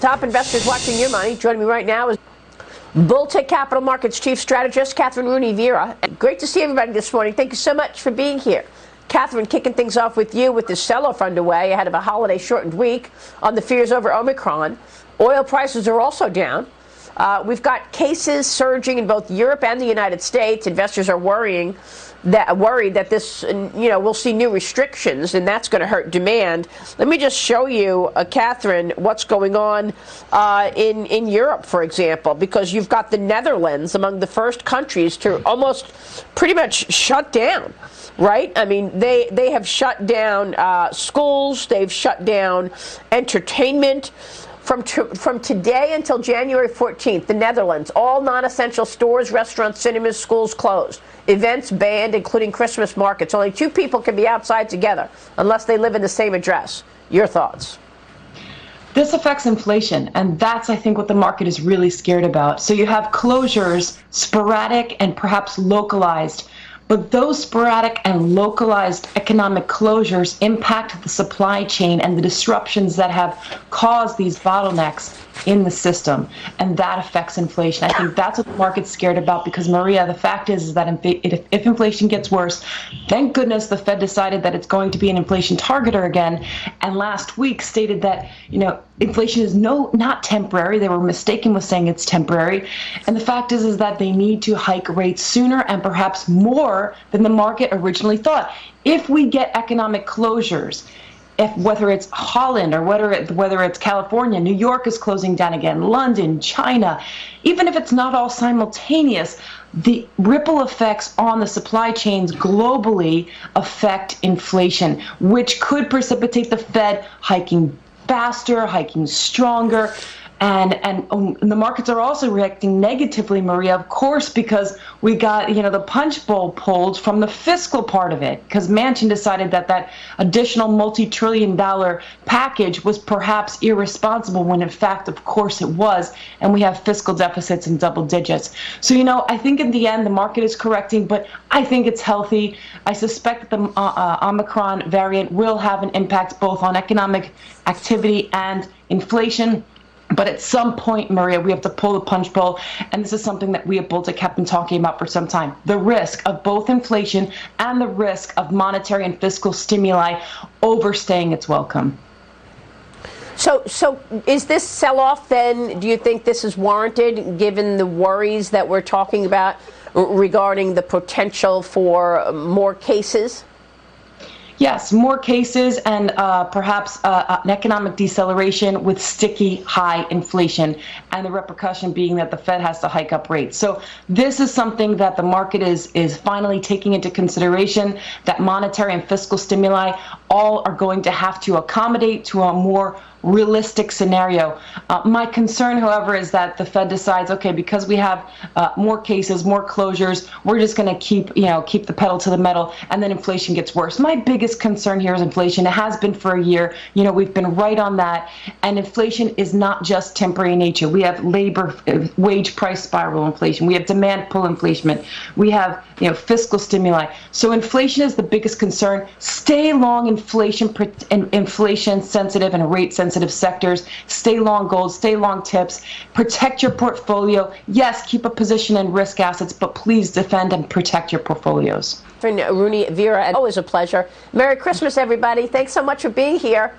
Top investors watching your money. Joining me right now is Bulltech Capital Markets Chief Strategist Kathryn Rooney Vera. Great to see everybody this morning. Thank you so much for being here. Kathryn, kicking things off with you with the sell-off underway ahead of a holiday-shortened week on the fears over Omicron. Oil prices are also down. We've got cases surging in both Europe and the United States. Investors are worried that this, we'll see new restrictions, and that's going to hurt demand. Let me just show you, Kathryn, what's going on in Europe, for example, because you've got the Netherlands among the first countries to almost pretty much shut down. Right? I mean, they have shut down schools. They've shut down entertainment. From today until January 14th, the Netherlands, all non-essential stores, restaurants, cinemas, schools closed. Events banned, including Christmas markets. Only 2 people can be outside together unless they live in the same address. Your thoughts? This affects inflation, and that's, I think, what the market is really scared about. So you have closures, sporadic and perhaps localized. But those sporadic and localized economic closures impact the supply chain and the disruptions that have caused these bottlenecks in the system, and that affects inflation. I think that's what the market's scared about because, Maria, the fact is that if inflation gets worse, thank goodness the Fed decided that it's going to be an inflation targeter again, and last week stated that, inflation is not temporary. They were mistaken with saying it's temporary, and the fact is that they need to hike rates sooner and perhaps more than the market originally thought. If we get economic closures, whether it's Holland or whether it's California, New York is closing down again, London, China, even if it's not all simultaneous, the ripple effects on the supply chains globally affect inflation, which could precipitate the Fed hiking faster, hiking stronger. And the markets are also reacting negatively, Maria, of course, because we got, the punch bowl pulled from the fiscal part of it, because Manchin decided that additional multi-trillion-dollar package was perhaps irresponsible when, in fact, of course, it was. And we have fiscal deficits in double digits. So, I think in the end, the market is correcting, but I think it's healthy. I suspect that the Omicron variant will have an impact both on economic activity and inflation. But at some point, Maria, we have to pull the punch bowl, and this is something that we at Bulltech have been talking about for some time. The risk of both inflation and the risk of monetary and fiscal stimuli overstaying its welcome. So is this sell-off then, do you think this is warranted, given the worries that we're talking about regarding the potential for more cases? Yes, more cases and perhaps an economic deceleration with sticky high inflation, and the repercussion being that the Fed has to hike up rates. So this is something that the market is finally taking into consideration, that monetary and fiscal stimuli all are going to have to accommodate to a more realistic scenario. My concern, however, is that the Fed decides, okay, because we have more cases, more closures, we're just going to keep the pedal to the metal, and then inflation gets worse. My biggest concern here is inflation. It has been for a year. We've been right on that, and inflation is not just temporary in nature. We have labor wage price spiral inflation. We have demand pull inflation. We have fiscal stimuli. So inflation is the biggest concern. Stay long inflation sensitive and rate sensitive sectors. Stay long gold, stay long tips, protect your portfolio. Yes, keep a position in risk assets, but please defend and protect your portfolios. Kathryn Rooney Vera, always a pleasure. Merry Christmas, everybody. Thanks so much for being here.